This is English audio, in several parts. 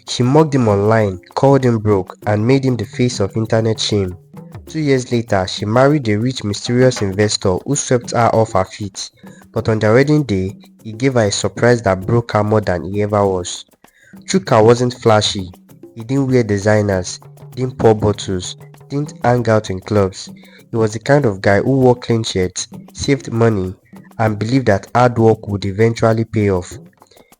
She mocked him online, called him broke, and made him the face of internet shame. 2 years later, she married a rich mysterious investor who swept her off her feet, but on their wedding day, he gave her a surprise that broke her more than he ever was. Chuka wasn't flashy, he didn't wear designers, didn't pour bottles, didn't hang out in clubs. He was the kind of guy who wore clean shirts, saved money, and believed that hard work would eventually pay off.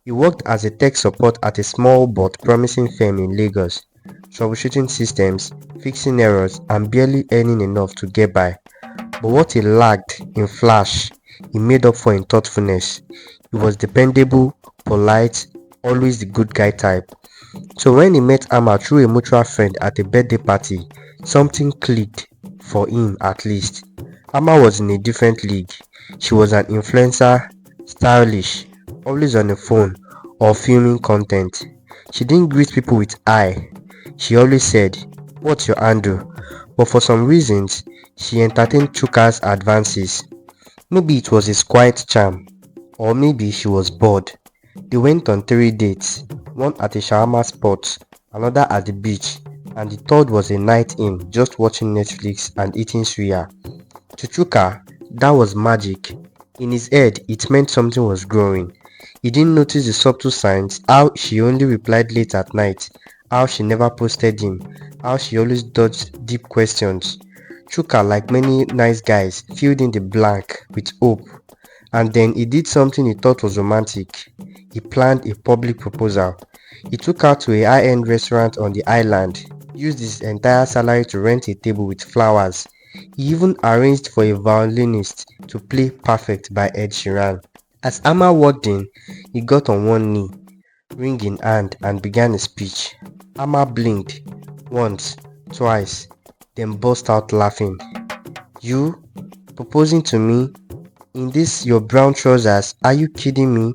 He worked as a tech support at a small but promising firm in Lagos, troubleshooting systems, fixing errors, and barely earning enough to get by. But what he lacked in flash, he made up for in thoughtfulness. He was dependable, polite, always the good guy type. So when he met Amma through a mutual friend at a birthday party, something clicked, for him at least. Amma was in a different league. She was an influencer, stylish, always on the phone or filming content. She didn't greet people with "hi." She always said, "What's your handle?" But for some reasons, she entertained Chuka's advances. Maybe it was his quiet charm, or maybe she was bored. They went on 3 dates, one at a shawarma spot, another at the beach, and the third was a night in just watching Netflix and eating suya. To Chuka, that was magic. In his head, it meant something was growing. He didn't notice the subtle signs, how she only replied late at night, how she never posted him, how she always dodged deep questions. Chuka, like many nice guys, filled in the blank with hope. And then he did something he thought was romantic. He planned a public proposal. He took her to a high-end restaurant on the island, used his entire salary to rent a table with flowers. He even arranged for a violinist to play Perfect by Ed Sheeran. As Amma walked in, he got on one knee, ring in hand, and began a speech. Amma blinked once, twice, then burst out laughing. "You? Proposing to me? In this your brown trousers? Are you kidding me?"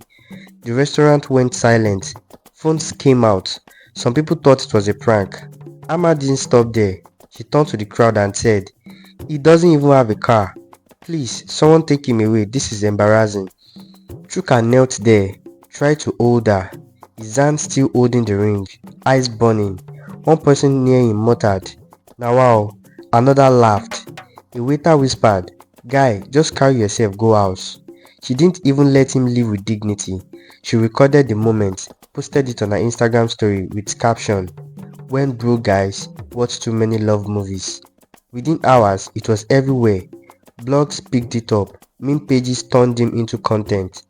The restaurant went silent. Phones came out. Some people thought it was a prank. Amma didn't stop there. She turned to the crowd and said, "He doesn't even have a car. Please, someone take him away. This is embarrassing." Chuka knelt there, tried to hold her, his hand still holding the ring, eyes burning. One person near him muttered, "Now wow." Another laughed. A waiter whispered, "Guy, just carry yourself, go house." She didn't even let him leave with dignity. She recorded the moment, posted it on her Instagram story with caption, "When broke guys watch too many love movies." Within hours, it was everywhere. Blogs picked it up, meme pages turned him into content.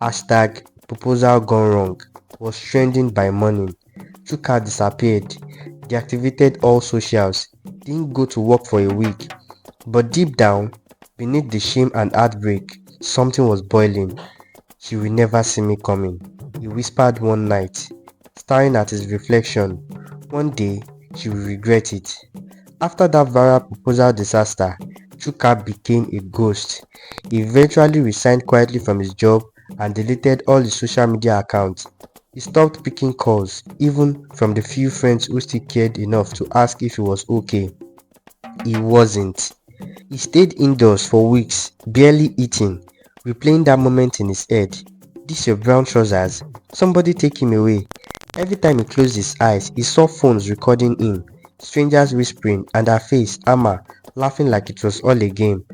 Hashtag proposal gone wrong was trending by morning. Chuka disappeared, deactivated all socials, didn't go to work for a week. But deep down, beneath the shame and heartbreak, something was boiling. "She will never see me coming," he whispered one night, staring at his reflection. One day, she will regret it. After that viral proposal disaster, Chuka became a ghost. He eventually resigned quietly from his job and deleted all his social media accounts. He stopped picking calls, even from the few friends who still cared enough to ask if he was okay. He wasn't. He stayed indoors for weeks, barely eating, replaying that moment in his head. "This your brown trousers? Somebody take him away." Every time he closed his eyes, he saw phones recording him, strangers whispering, and her face, Amma, laughing like it was all a game.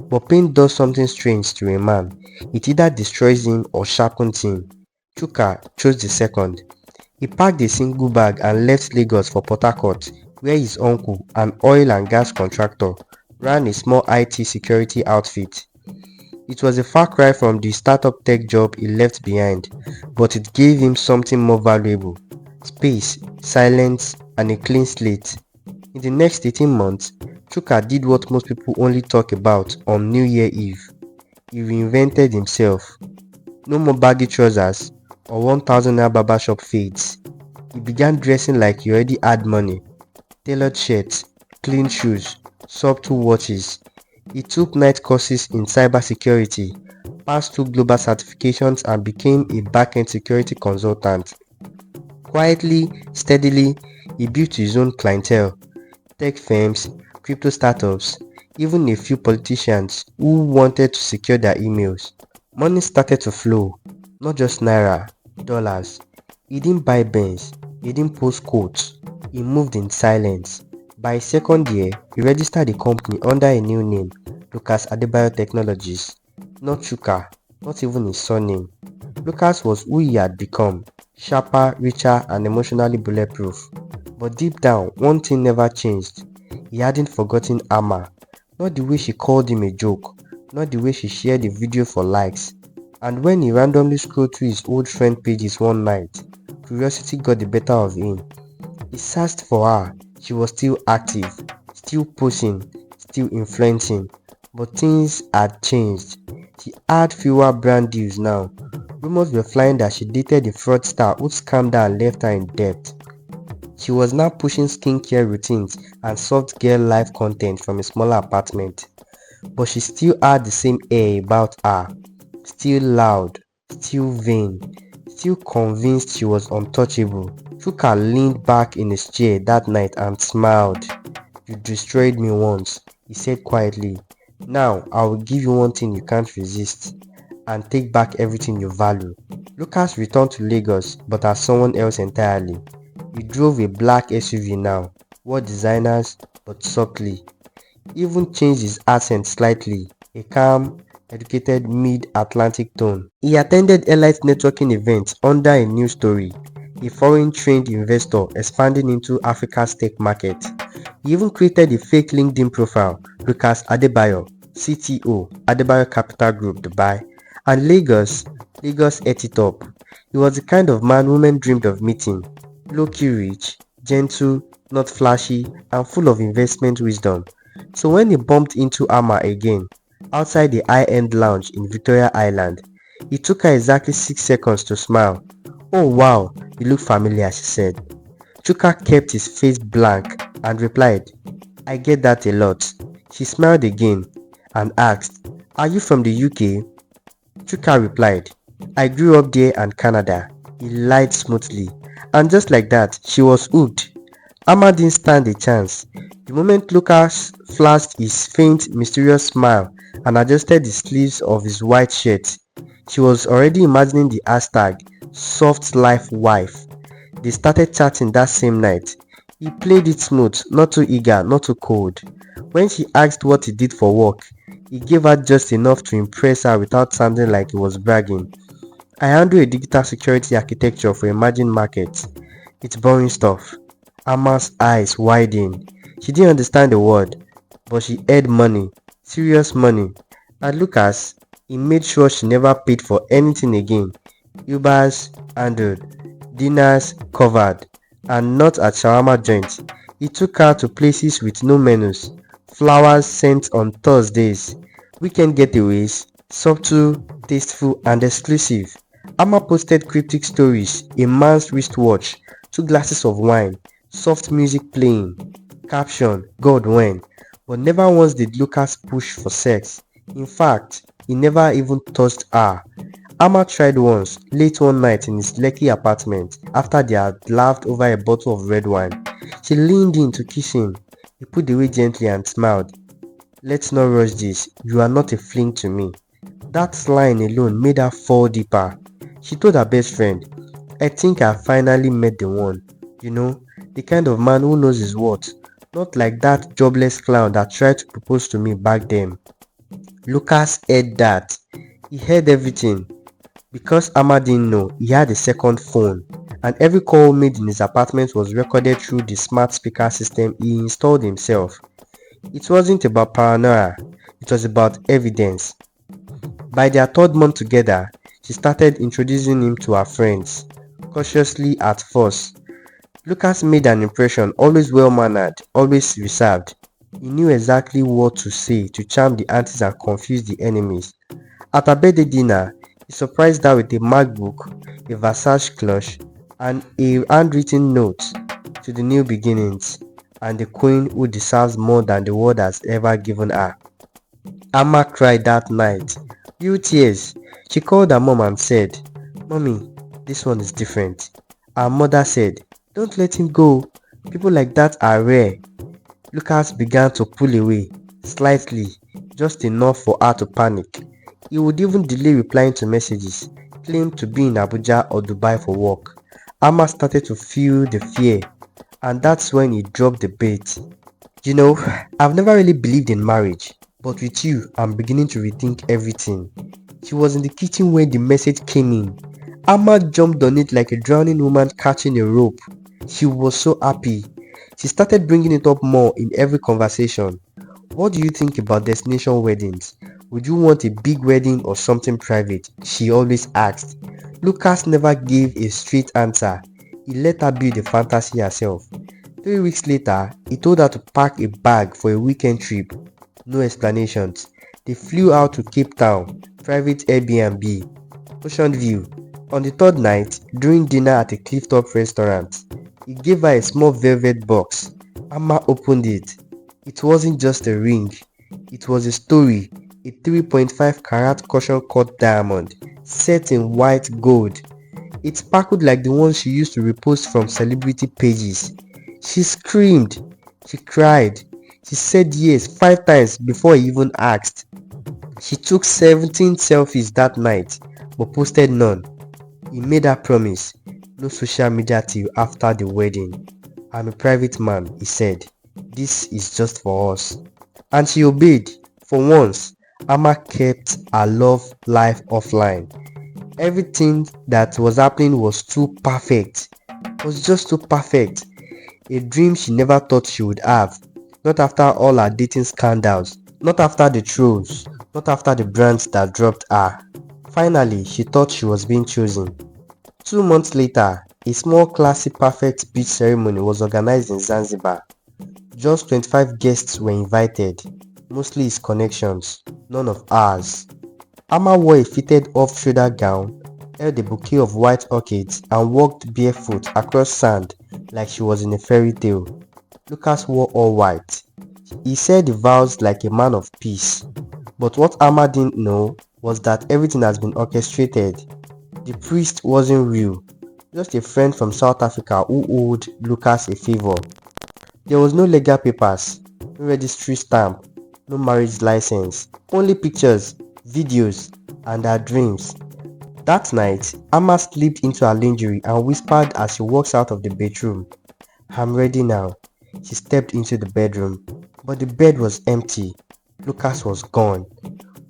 But pain does something strange to a man. It either destroys him or sharpens him. Chuka chose the second. He packed a single bag and left Lagos for Port Harcourt, where his uncle, an oil and gas contractor, ran a small IT security outfit. It was a far cry from the startup tech job he left behind, but it gave him something more valuable: space, silence, and a clean slate. In the next 18 months, Chuka did what most people only talk about on New Year Eve. He reinvented himself. No more baggy trousers or 1000 naira barbershop fades. He began dressing like he already had money. Tailored shirts, clean shoes, subtle watches. He took night courses in cybersecurity, passed through global certifications, and became a back-end security consultant. Quietly, steadily, he built his own clientele: tech firms, crypto startups, even a few politicians who wanted to secure their emails. Money started to flow, not just naira, dollars. He didn't buy Benz, He didn't post quotes. He moved in silence. By his second year, he registered the company under a new name, Lucas Adebayo Technologies. Not Chuka, not even his surname. Lucas was who he had become, sharper, richer, and emotionally bulletproof. But deep down, one thing never changed. He hadn't forgotten Amma. Not the way she called him a joke, not the way she shared the video for likes. And when he randomly scrolled through his old friend pages one night, curiosity got the better of him. He searched for her. She was still active, still posing, still influencing. But things had changed. She had fewer brand deals now. Rumors were flying that she dated the fraudster who scammed her and left her in debt. She was now pushing skincare routines and soft girl life content from a smaller apartment. But she still had the same air about her. Still loud, still vain, still convinced she was untouchable. Chuka leaned back in his chair that night and smiled. "You destroyed me once," he said quietly. "Now I will give you one thing you can't resist, and take back everything you value." Lucas returned to Lagos, but as someone else entirely. He drove a black SUV now, wore designers, but softly. He even changed his accent slightly, a calm, educated mid-Atlantic tone. He attended elite networking events under a new story, a foreign-trained investor expanding into Africa's tech market. He even created a fake LinkedIn profile, Lucas Adebayo, CTO, Adebayo Capital Group, Dubai, and Lagos ate it up. He was the kind of man women dreamed of meeting, low-key rich, gentle, not flashy, and full of investment wisdom. So when he bumped into Amma again, outside the high-end lounge in Victoria Island, it took her exactly 6 seconds to smile. "Oh wow, you look familiar," she said. Chuka kept his face blank and replied, "I get that a lot." She smiled again and asked, "Are you from the UK?" Chuka replied, "I grew up there and Canada." He lied smoothly, and just like that, she was hooked. Amma didn't stand a chance. The moment Lucas flashed his faint, mysterious smile and adjusted the sleeves of his white shirt, she was already imagining the hashtag "soft life wife." They started chatting that same night. He played it smooth, not too eager, not too cold. When she asked what he did for work, he gave her just enough to impress her without sounding like he was bragging. "I handle a digital security architecture for emerging markets. It's boring stuff." Amma's eyes widened. She didn't understand the word, but she had money, serious money. And Lucas, he made sure she never paid for anything again. Ubers handled, dinners covered, and not at shawarma joints. He took her to places with no menus, flowers sent on Thursdays, weekend getaways, subtle, tasteful, and exclusive. Amma posted cryptic stories, a man's wristwatch, 2 glasses of wine, soft music playing. Caption, "God when," but never once did Lucas push for sex. In fact, he never even touched her. Amma tried once, late one night in his Lekki apartment after they had laughed over a bottle of red wine. She leaned in to kiss him. He put away gently and smiled. "Let's not rush this. You are not a fling to me." That line alone made her fall deeper. She told her best friend, "I think I finally met the one. You know, the kind of man who knows his worth. Not like that jobless clown that tried to propose to me back then." Lucas heard that. He heard everything. Because Amma didn't know, he had a second phone, and every call made in his apartment was recorded through the smart speaker system he installed himself. It wasn't about paranoia, it was about evidence. By their third month together, she started introducing him to her friends, cautiously at first. Lucas made an impression, always well-mannered, always reserved. He knew exactly what to say to charm the aunties and confuse the enemies. At her birthday dinner, he surprised her with a MacBook, a Versace clutch, and a handwritten note to the new beginnings, and the queen who deserves more than the world has ever given her. Amma cried that night, real tears. She called her mom and said, "Mommy, this one is different." Her mother said, "Don't let him go. People like that are rare." Lucas began to pull away, slightly, just enough for her to panic. He would even delay replying to messages, claim to be in Abuja or Dubai for work. Amma started to feel the fear, and that's when he dropped the bait. You know, I've never really believed in marriage, but with you, I'm beginning to rethink everything. She was in the kitchen when the message came in. Amma jumped on it like a drowning woman catching a rope. She was so happy. She started bringing it up more in every conversation. What do you think about destination weddings? Would you want a big wedding or something private? She always asked. Lucas never gave a straight answer. He let her build a fantasy herself. 3 weeks later, he told her to pack a bag for a weekend trip. No explanations. They flew out to Cape Town, private Airbnb, ocean view. On the third night, during dinner at a cliff-top restaurant, he gave her a small velvet box. Amma opened it. It wasn't just a ring. It was a story, a 3.5 carat caution cut diamond, set in white gold. It sparkled like the ones she used to repost from celebrity pages. She screamed. She cried. She said yes 5 times before he even asked. She took 17 selfies that night, but posted none. He made her promise, no social media till after the wedding. I'm a private man, he said. This is just for us. And she obeyed. For once, Amma kept her love life offline. Everything that was happening was too perfect. It was just too perfect. A dream she never thought she would have. Not after all her dating scandals. Not after the trolls. Not after the brands that dropped her. Finally, she thought she was being chosen. 2 months later, a small classy perfect beach ceremony was organized in Zanzibar. Just 25 guests were invited, mostly his connections, none of ours. Amma wore a fitted off-shoulder gown, held a bouquet of white orchids and walked barefoot across sand like she was in a fairy tale. Lucas wore all white. He said the vows like a man of peace. But what Amma didn't know was that everything has been orchestrated. The priest wasn't real, just a friend from South Africa who owed Lucas a favor. There was no legal papers, no registry stamp, no marriage license, only pictures, videos, and her dreams. That night, Amma slipped into her lingerie and whispered as she walks out of the bedroom, I'm ready now. She stepped into the bedroom, but the bed was empty. Lucas was gone.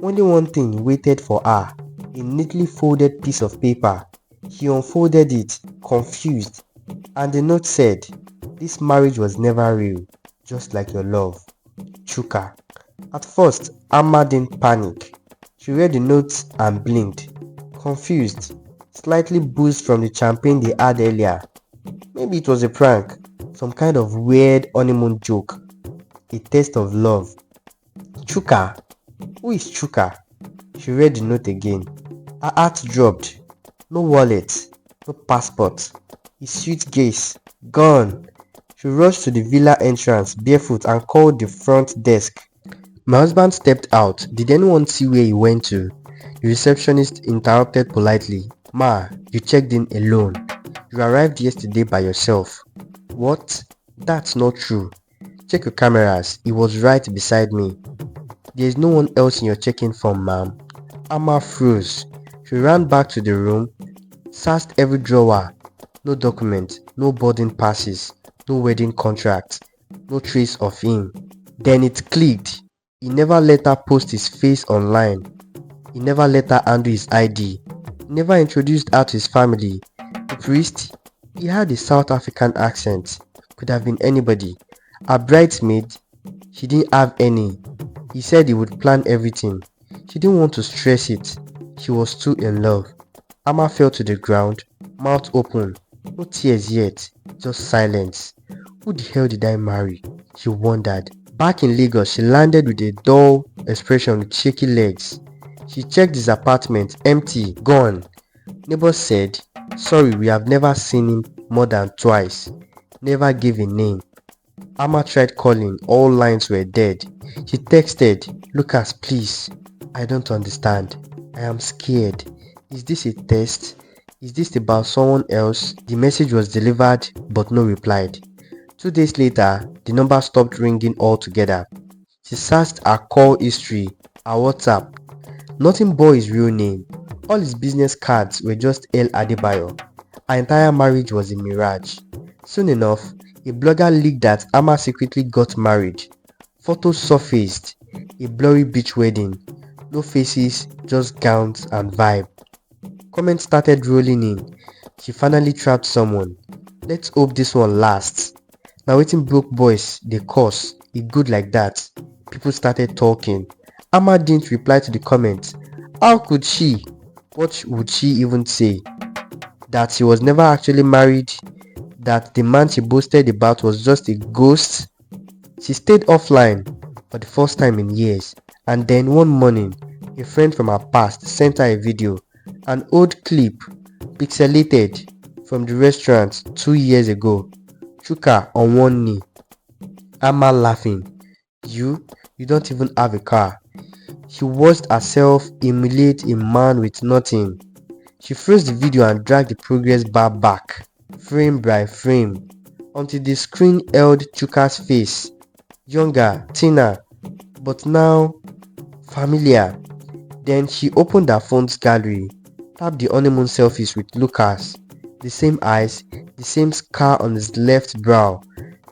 Only one thing waited for her, a neatly folded piece of paper. He unfolded it, confused, and the note said, this marriage was never real, just like your love. Chuka. At first, Amma didn't panic. She read the note and blinked, confused, slightly boozed from the champagne they had earlier. Maybe it was a prank, some kind of weird honeymoon joke, a test of love. Chuka? Who is Chuka? She read the note again. Her heart dropped. No wallet, no passport, his suitcase, gone. She rushed to the villa entrance barefoot and called the front desk. My husband stepped out. Did anyone see where he went to? The receptionist interrupted politely. Ma, you checked in alone. You arrived yesterday by yourself. What? That's not true. Check your cameras. He was right beside me. There is no one else in your check-in form, ma'am. Amma froze. She ran back to the room, searched every drawer. No document, no boarding passes, no wedding contract, no trace of him. Then it clicked. He never let her post his face online. He never let her handle his ID. He never introduced her to his family. The priest, he had a South African accent. Could have been anybody. Her bridesmaid, she didn't have any. He said he would plan everything. She didn't want to stress it. She was too in love. Amma fell to the ground, mouth open. No tears yet, just silence. Who the hell did I marry? She wondered. Back in Lagos, she landed with a dull expression with shaky legs. She checked his apartment, empty, gone. Neighbors said, sorry, we have never seen him more than twice. Never gave a name. Amma tried calling, all lines were dead. She texted, Lucas, please. I don't understand. I am scared. Is this a test? Is this about someone else? The message was delivered, but no replied. 2 days later, the number stopped ringing altogether. She searched her call history, her WhatsApp. Nothing bore his real name. All his business cards were just L. Adebayo. Her entire marriage was a mirage. Soon enough, a blogger leaked that Ama secretly got married. Photos surfaced, a blurry beach wedding, no faces, just gowns and vibe. Comments started rolling in. She finally trapped someone. Let's hope this one lasts. Now wetin broke boys dey curse, e good like that. People started talking. Ama didn't reply to the comments. How could she? What would she even say? That she was never actually married? That the man she boasted about was just a ghost? She stayed offline for the first time in years, and then one morning, a friend from her past sent her a video, an old clip, pixelated, from the restaurant 2 years ago. Chuka on one knee, Ama laughing. You don't even have a car. She watched herself emulate a man with nothing. She froze the video and dragged the progress bar back, frame by frame, until the screen held Chuka's face. Younger, thinner, but now familiar. Then she opened her phone's gallery, tapped the honeymoon selfies with Lucas. The same eyes, the same scar on his left brow,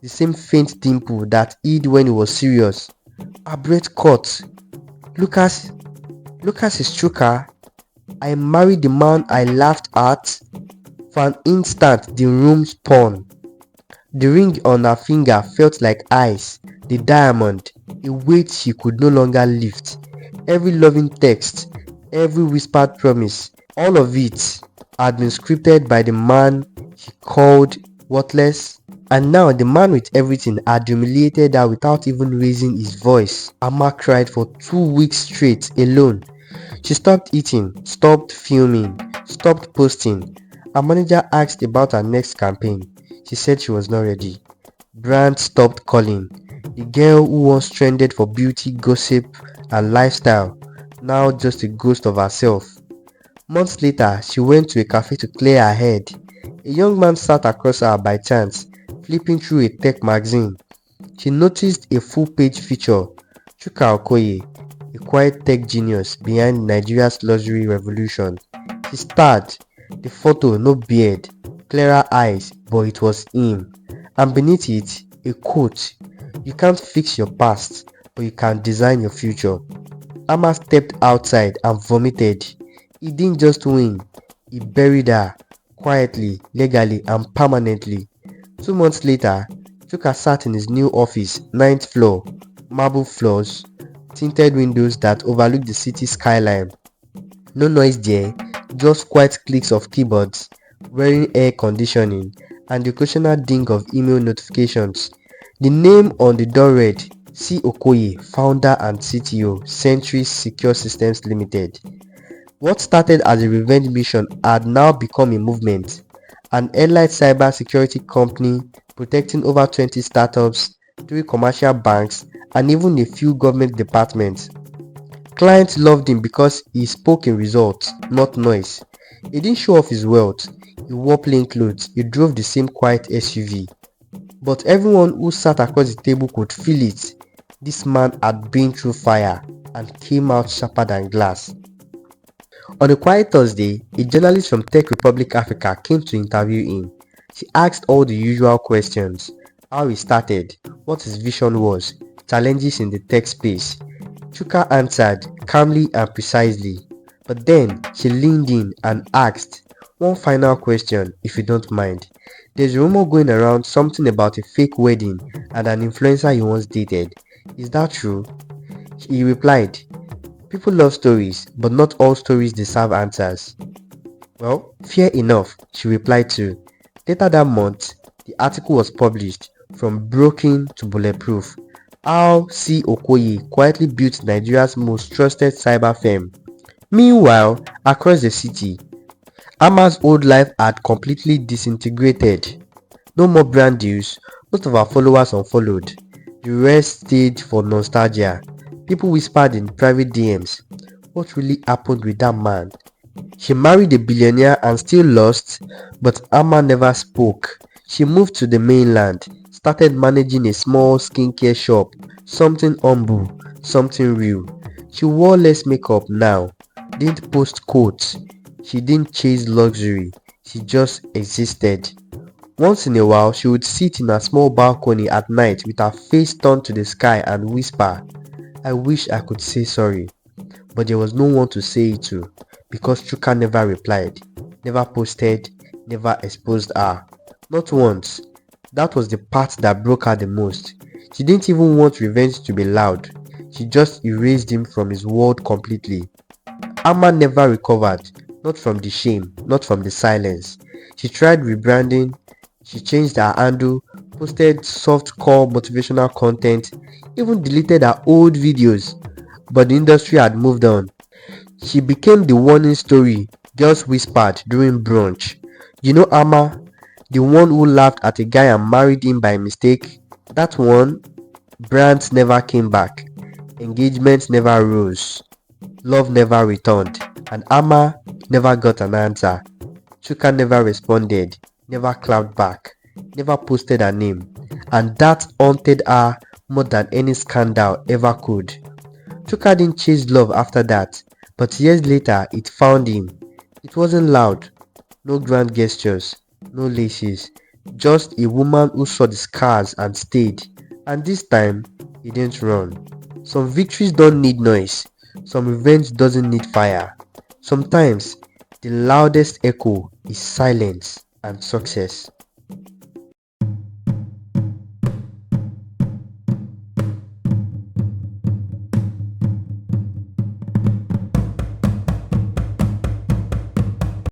the same faint dimple that hid when he was serious. Her breath caught. Lucas is Chuka. I married the man I laughed at. For an instant, the room spun. The ring on her finger felt like ice, the diamond, a weight she could no longer lift. Every loving text, every whispered promise, all of it had been scripted by the man she called worthless. And now the man with everything had humiliated her without even raising his voice. Ama cried for 2 weeks straight, alone. She stopped eating, stopped filming, stopped posting. Her manager asked about her next campaign. She said she was not ready. Brands stopped calling. The girl who once trended for beauty, gossip, and lifestyle, now just a ghost of herself. Months later, she went to a cafe to clear her head. A young man sat across her by chance, flipping through a tech magazine. She noticed a full-page feature, Chuka Okoye, a quiet tech genius behind Nigeria's luxury revolution. She stared. The photo, no beard, clearer eyes, but it was him. And beneath it, a quote, "You can't fix your past, but you can design your future." Ama stepped outside and vomited. He didn't just win, he buried her, quietly, legally, and permanently. 2 months later, Chuka sat in his new office, 9th floor, marble floors, tinted windows that overlook the city skyline. No noise there, just quiet clicks of keyboards, wearing air conditioning, and the occasional ding of email notifications. The name on the door read, C. Okoye, founder and CTO, Century Secure Systems Limited. What started as a revenge mission had now become a movement. An elite cyber security company protecting over 20 startups, 3 commercial banks, and even a few government departments. Clients loved him because he spoke in results, not noise. He didn't show off his wealth, he wore plain clothes, he drove the same quiet SUV. But everyone who sat across the table could feel it. This man had been through fire and came out sharper than glass. On a quiet Thursday, a journalist from Tech Republic Afrika came to interview him. She asked all the usual questions: how he started, what his vision was, challenges in the tech space. Chuka answered calmly and precisely, but then she leaned in and asked, "One final question, if you don't mind. There's a rumor going around something about a fake wedding and an influencer you once dated. Is that true?" He replied, "People love stories, but not all stories deserve answers." "Well, fair enough," she replied too. Later that month, the article was published, From Broken to Bulletproof: How C. Okoye quietly built Nigeria's most trusted cyber firm. Meanwhile, across the city, Ama's old life had completely disintegrated. No more brand deals, most of her followers unfollowed. The rest stayed for nostalgia. People whispered in private DMs, "What really happened with that man?" She married a billionaire and still lost, but Ama never spoke. She moved to the mainland, started managing a small skincare shop, something humble, something real. She wore less makeup now, didn't post quotes, she didn't chase luxury. She just existed. Once in a while, she would sit in her small balcony at night with her face turned to the sky and whisper, "I wish I could say sorry." But there was no one to say it to, because Chuka never replied, never posted, never exposed her. Not once. That was the part that broke her the most. She didn't even want revenge to be loud. She just erased him from his world completely. Amma never recovered, not from the shame, not from the silence. She tried rebranding, she changed her handle, posted soft-core motivational content, even deleted her old videos. But the industry had moved on. She became the warning story girls whispered during brunch. You know Amma, the one who laughed at a guy and married him by mistake? That one? Brands never came back. Engagements never rose. Love never returned. And Amma never got an answer. Chuka never responded, never clapped back, never posted her name. And that haunted her more than any scandal ever could. Chuka didn't chase love after that, but years later it found him. It wasn't loud, no grand gestures, no laces, just a woman who saw the scars and stayed. And this time, he didn't run. Some victories don't need noise, some revenge doesn't need fire. Sometimes, the loudest echo is silence and success.